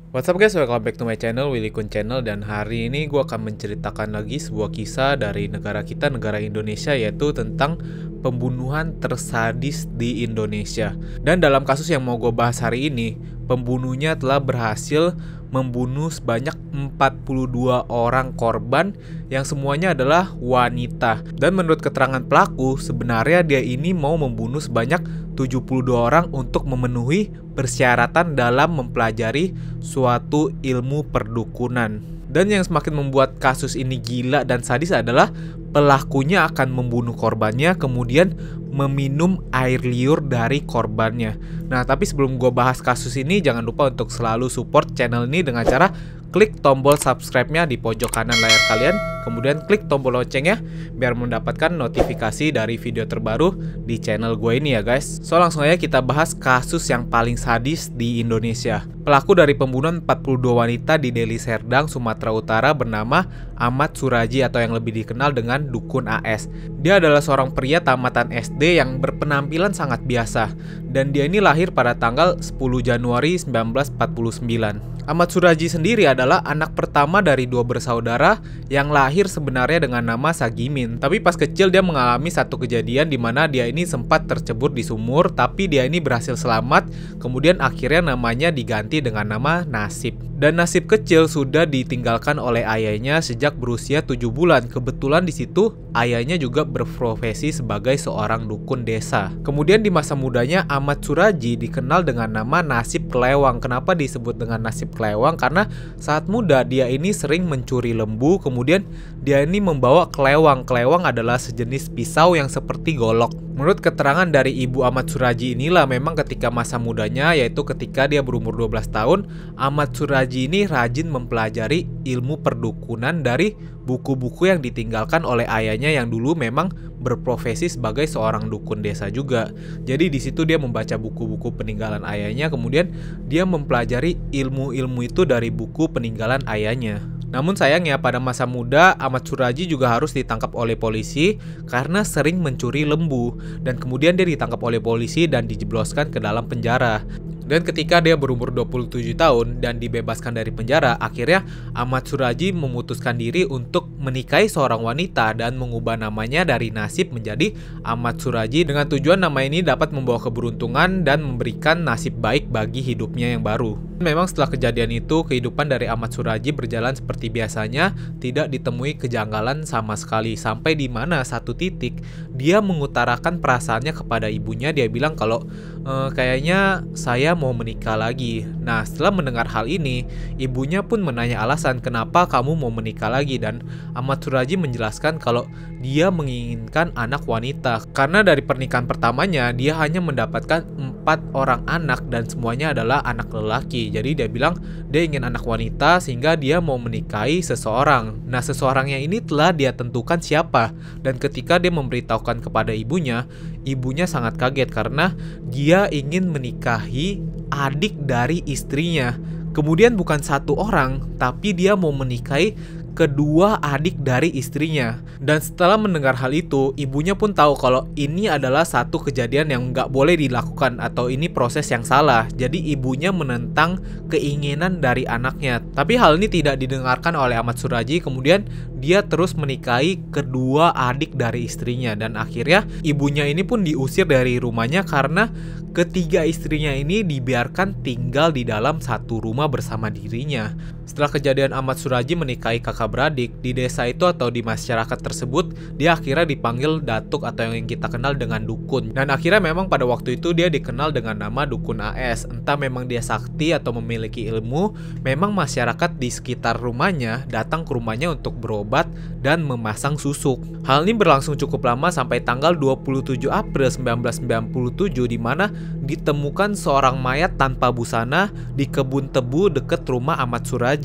What's up guys, welcome back to my channel, Willy Kun Channel. Dan hari ini gue akan menceritakan lagi sebuah kisah dari negara kita, negara Indonesia, yaitu tentang pembunuhan tersadis di Indonesia. Dan dalam kasus yang mau gue bahas hari ini, pembunuhnya telah berhasil membunuh sebanyak 42 orang korban yang semuanya adalah wanita. Dan menurut keterangan pelaku, sebenarnya dia ini mau membunuh sebanyak 72 orang untuk memenuhi persyaratan dalam mempelajari suatu ilmu perdukunan. Dan yang semakin membuat kasus ini gila dan sadis adalah pelakunya akan membunuh korbannya, kemudian meminum air liur dari korbannya. Nah, tapi sebelum gue bahas kasus ini, jangan lupa untuk selalu support channel ini dengan cara klik tombol subscribe-nya di pojok kanan layar kalian, kemudian klik tombol loncengnya biar mendapatkan notifikasi dari video terbaru di channel gue ini ya guys. So langsung aja kita bahas kasus yang paling sadis di Indonesia. Pelaku dari pembunuhan 42 wanita di Deli Serdang, Sumatera Utara bernama Ahmad Suraji atau yang lebih dikenal dengan Dukun AS. Dia adalah seorang pria tamatan SD yang berpenampilan sangat biasa, dan dia ini lahir pada tanggal 10 Januari 1949. Ahmad Suraji sendiri adalah anak pertama dari dua bersaudara yang lahir sebenarnya dengan nama Sagimin. Tapi pas kecil dia mengalami satu kejadian di mana dia ini sempat tercebur di sumur, tapi dia ini berhasil selamat. Kemudian akhirnya namanya diganti dengan nama Nasib. Dan Nasib kecil sudah ditinggalkan oleh ayahnya sejak berusia 7 bulan. Kebetulan di situ ayahnya juga berprofesi sebagai seorang dukun desa. Kemudian di masa mudanya Ahmad Suraji dikenal dengan nama Nasib Kelewang. Kenapa disebut dengan Nasib Kelewang? Karena saat muda dia ini sering mencuri lembu, kemudian dia ini membawa kelewang. Kelewang adalah sejenis pisau yang seperti golok. Menurut keterangan dari ibu Ahmad Suraji inilah, memang ketika masa mudanya, yaitu ketika dia berumur 12 tahun, Ahmad Suraji ini rajin mempelajari ilmu perdukunan dari buku-buku yang ditinggalkan oleh ayahnya yang dulu memang berprofesi sebagai seorang dukun desa juga. Jadi di situ dia membaca buku-buku peninggalan ayahnya, kemudian dia mempelajari ilmu-ilmu itu dari buku peninggalan ayahnya. Namun sayangnya pada masa muda Ahmad Suraji juga harus ditangkap oleh polisi karena sering mencuri lembu, dan kemudian dia ditangkap oleh polisi dan dijebloskan ke dalam penjara. Dan ketika dia berumur 27 tahun dan dibebaskan dari penjara, akhirnya Ahmad Suraji memutuskan diri untuk menikahi seorang wanita dan mengubah namanya dari Nasib menjadi Ahmad Suraji dengan tujuan nama ini dapat membawa keberuntungan dan memberikan nasib baik bagi hidupnya yang baru. Memang setelah kejadian itu, kehidupan dari Ahmad Suraji berjalan seperti biasanya, tidak ditemui kejanggalan sama sekali, sampai di mana satu titik dia mengutarakan perasaannya kepada ibunya. Dia bilang kalau kayaknya saya mau menikah lagi. Nah, setelah mendengar hal ini, ibunya pun menanya alasan kenapa kamu mau menikah lagi, dan Ahmad Suraji menjelaskan kalau dia menginginkan anak wanita karena dari pernikahan pertamanya dia hanya mendapatkan 4 orang anak dan semuanya adalah anak lelaki. Jadi dia bilang dia ingin anak wanita sehingga dia mau menikahi seseorang. Nah, seseorangnya ini telah dia tentukan siapa, dan ketika dia memberitahukan kepada ibunya, ibunya sangat kaget karena dia ingin menikahi adik dari istrinya. Kemudian bukan satu orang, tapi dia mau menikahi kedua adik dari istrinya. Dan setelah mendengar hal itu, ibunya pun tahu kalau ini adalah satu kejadian yang nggak boleh dilakukan atau ini proses yang salah. Jadi ibunya menentang keinginan dari anaknya. Tapi hal ini tidak didengarkan oleh Ahmad Suraji. Kemudian dia terus menikahi kedua adik dari istrinya, dan akhirnya ibunya ini pun diusir dari rumahnya karena ketiga istrinya ini dibiarkan tinggal di dalam satu rumah bersama dirinya. Setelah kejadian Ahmad Suraji menikahi kakak beradik di desa itu atau di masyarakat tersebut, dia akhirnya dipanggil datuk atau yang kita kenal dengan dukun. Dan akhirnya memang pada waktu itu dia dikenal dengan nama Dukun AS. Entah memang dia sakti atau memiliki ilmu, memang masyarakat di sekitar rumahnya datang ke rumahnya untuk berobat dan memasang susuk. Hal ini berlangsung cukup lama sampai tanggal 27 April 1997 di mana ditemukan seorang mayat tanpa busana di kebun tebu dekat rumah Ahmad Suraji.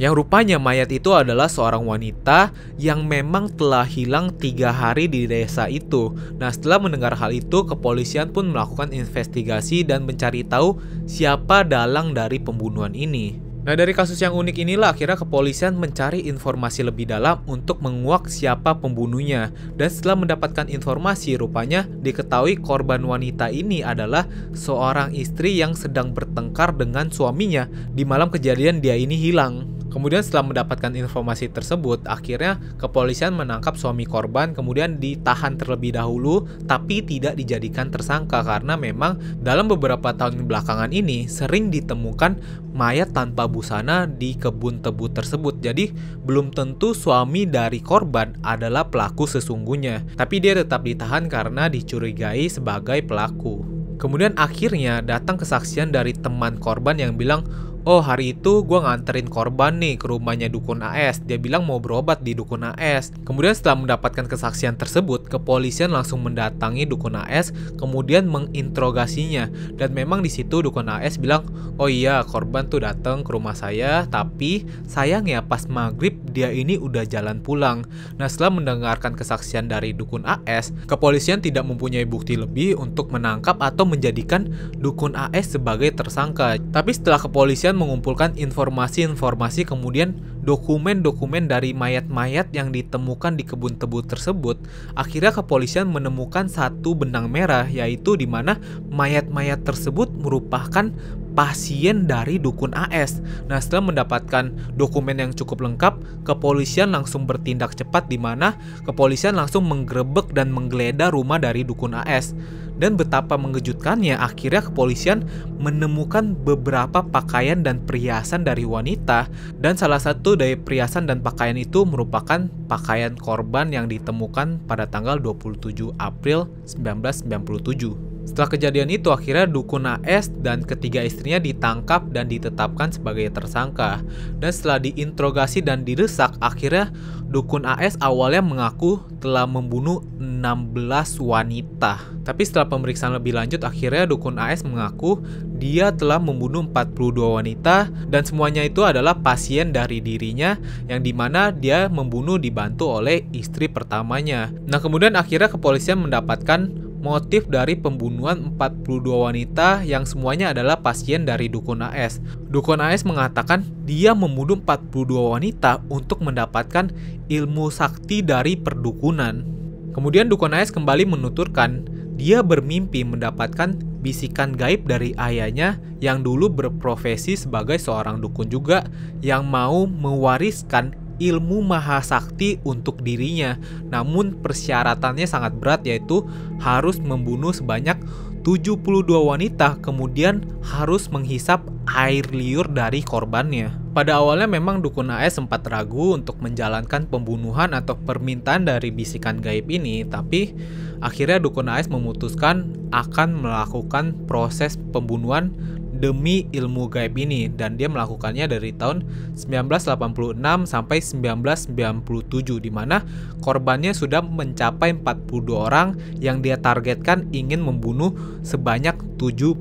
Yang rupanya mayat itu adalah seorang wanita yang memang telah hilang 3 hari di desa itu. Nah, setelah mendengar hal itu, kepolisian pun melakukan investigasi dan mencari tahu siapa dalang dari pembunuhan ini. Nah, dari kasus yang unik inilah akhirnya kepolisian mencari informasi lebih dalam untuk menguak siapa pembunuhnya. Dan setelah mendapatkan informasi, rupanya diketahui korban wanita ini adalah seorang istri yang sedang bertengkar dengan suaminya di malam kejadian dia ini hilang. Kemudian setelah mendapatkan informasi tersebut, akhirnya kepolisian menangkap suami korban, kemudian ditahan terlebih dahulu, tapi tidak dijadikan tersangka karena memang dalam beberapa tahun belakangan ini sering ditemukan mayat tanpa busana di kebun tebu tersebut. Jadi belum tentu suami dari korban adalah pelaku sesungguhnya, tapi dia tetap ditahan karena dicurigai sebagai pelaku. Kemudian akhirnya datang kesaksian dari teman korban yang bilang, oh hari itu gue nganterin korban nih ke rumahnya Dukun AS. Dia bilang mau berobat di Dukun AS. Kemudian setelah mendapatkan kesaksian tersebut, kepolisian langsung mendatangi Dukun AS, kemudian menginterogasinya. Dan memang di situ Dukun AS bilang, oh iya korban tuh datang ke rumah saya, tapi sayangnya pas maghrib dia ini udah jalan pulang. Nah, setelah mendengarkan kesaksian dari Dukun AS, kepolisian tidak mempunyai bukti lebih untuk menangkap atau menjadikan Dukun AS sebagai tersangka. Tapi setelah kepolisian mengumpulkan informasi-informasi, kemudian dokumen-dokumen dari mayat-mayat yang ditemukan di kebun tebu tersebut, akhirnya kepolisian menemukan satu benang merah, yaitu di mana mayat-mayat tersebut merupakan pasien dari Dukun AS. Nah, setelah mendapatkan dokumen yang cukup lengkap, kepolisian langsung bertindak cepat di mana kepolisian langsung menggerebek dan menggeledah rumah dari Dukun AS. Dan betapa mengejutkannya, akhirnya kepolisian menemukan beberapa pakaian dan perhiasan dari wanita, dan salah satu dari perhiasan dan pakaian itu merupakan pakaian korban yang ditemukan pada tanggal 27 April 1997. Setelah kejadian itu, akhirnya Dukun AS dan ketiga istrinya ditangkap dan ditetapkan sebagai tersangka. Dan setelah diinterogasi dan didesak, akhirnya Dukun AS awalnya mengaku telah membunuh 16 wanita. Tapi setelah pemeriksaan lebih lanjut, akhirnya Dukun AS mengaku dia telah membunuh 42 wanita dan semuanya itu adalah pasien dari dirinya, yang dimana dia membunuh dibantu oleh istri pertamanya. Nah, kemudian akhirnya kepolisian mendapatkan motif dari pembunuhan 42 wanita yang semuanya adalah pasien dari Dukun AS. Dukun AS mengatakan dia membunuh 42 wanita untuk mendapatkan ilmu sakti dari perdukunan. Kemudian Dukun AS kembali menuturkan dia bermimpi mendapatkan bisikan gaib dari ayahnya yang dulu berprofesi sebagai seorang dukun juga, yang mau mewariskan ilmu mahasakti untuk dirinya. Namun persyaratannya sangat berat, yaitu harus membunuh sebanyak 72 wanita, kemudian harus menghisap air liur dari korbannya. Pada awalnya memang Dukun AS sempat ragu untuk menjalankan pembunuhan atau permintaan dari bisikan gaib ini, tapi akhirnya Dukun AS memutuskan akan melakukan proses pembunuhan demi ilmu gaib ini, dan dia melakukannya dari tahun 1986 sampai 1997, di mana korbannya sudah mencapai 42 orang yang dia targetkan ingin membunuh sebanyak 72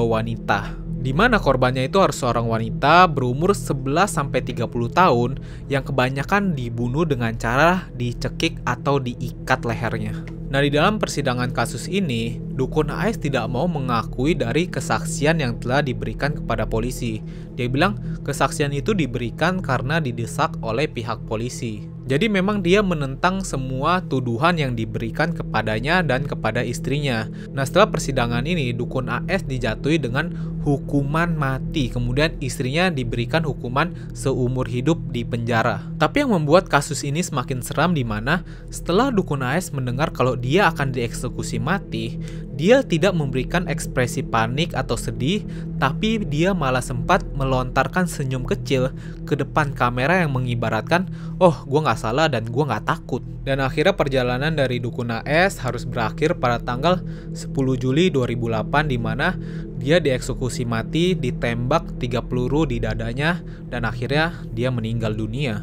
wanita. Di mana korbannya itu harus seorang wanita berumur 11 sampai 30 tahun yang kebanyakan dibunuh dengan cara dicekik atau diikat lehernya. Nah, di dalam persidangan kasus ini, Dukun AS tidak mau mengakui dari kesaksian yang telah diberikan kepada polisi. Dia bilang kesaksian itu diberikan karena didesak oleh pihak polisi. Jadi memang dia menentang semua tuduhan yang diberikan kepadanya dan kepada istrinya. Nah, setelah persidangan ini, Dukun AS dijatuhi dengan hukuman mati. Kemudian istrinya diberikan hukuman seumur hidup di penjara. Tapi yang membuat kasus ini semakin seram di mana setelah Dukun AS mendengar kalau dia akan dieksekusi mati, dia tidak memberikan ekspresi panik atau sedih, tapi dia malah sempat melontarkan senyum kecil ke depan kamera yang mengibaratkan, oh gue gak salah dan gue gak takut. Dan akhirnya perjalanan dari Dukun AS harus berakhir pada tanggal 10 Juli 2008, di mana dia dieksekusi mati, ditembak 3 peluru di dadanya, dan akhirnya dia meninggal dunia.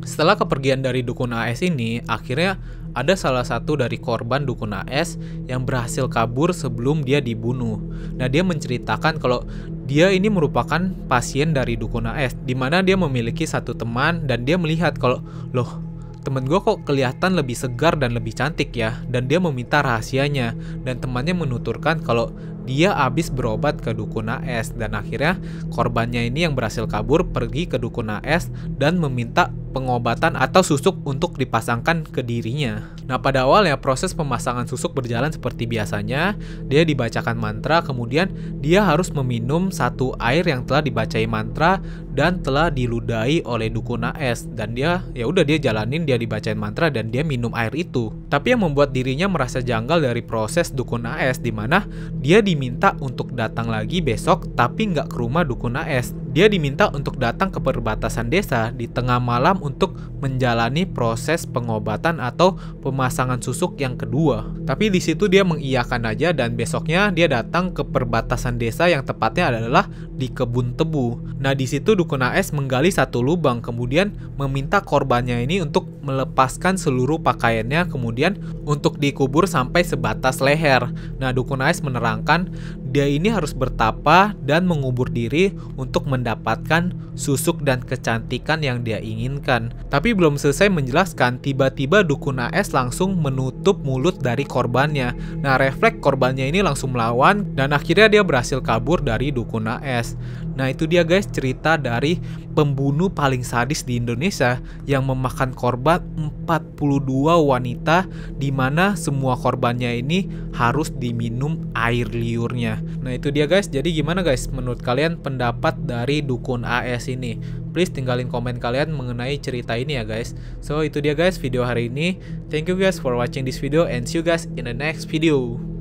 Setelah kepergian dari Dukun AS ini, akhirnya ada salah satu dari korban Dukun AS yang berhasil kabur sebelum dia dibunuh. Nah, dia menceritakan kalau dia ini merupakan pasien dari Dukun AS, di mana dia memiliki satu teman dan dia melihat kalau, loh, temen gue kok kelihatan lebih segar dan lebih cantik ya, dan dia meminta rahasianya, dan temannya menuturkan kalau dia habis berobat ke dukun AS, dan akhirnya korbannya ini yang berhasil kabur pergi ke dukun AS dan meminta pengobatan atau susuk untuk dipasangkan ke dirinya. Nah, pada awalnya proses pemasangan susuk berjalan seperti biasanya. Dia dibacakan mantra, kemudian dia harus meminum satu air yang telah dibacai mantra dan telah diludahi oleh dukun AS, dan dia jalanin, dia dibacain mantra dan dia minum air itu. Tapi yang membuat dirinya merasa janggal dari proses dukun AS, di mana dia diminta untuk datang lagi besok tapi nggak ke rumah dukun AS. Dia diminta untuk datang ke perbatasan desa di tengah malam untuk menjalani proses pengobatan atau pemasangan susuk yang kedua. Tapi di situ dia mengiyakan aja, dan besoknya dia datang ke perbatasan desa yang tepatnya adalah di kebun tebu. Nah, di situ dukun AS menggali satu lubang, kemudian meminta korbannya ini untuk melepaskan seluruh pakaiannya, kemudian untuk dikubur sampai sebatas leher. Nah, dukun AS menerangkan dia ini harus bertapa dan mengubur diri untuk mendapatkan susuk dan kecantikan yang dia inginkan. Tapi belum selesai menjelaskan, tiba-tiba dukun AS langsung menutup mulut dari korbannya. Nah, refleks korbannya ini langsung melawan dan akhirnya dia berhasil kabur dari dukun AS. Nah, itu dia guys cerita dari pembunuh paling sadis di Indonesia yang memakan korban 42 wanita, di mana semua korbannya ini harus diminum air liurnya. Nah, itu dia guys. Jadi gimana guys menurut kalian pendapat dari dukun AS ini? Please tinggalin komen kalian mengenai cerita ini ya guys. So itu dia guys video hari ini. Thank you guys for watching this video and see you guys in the next video.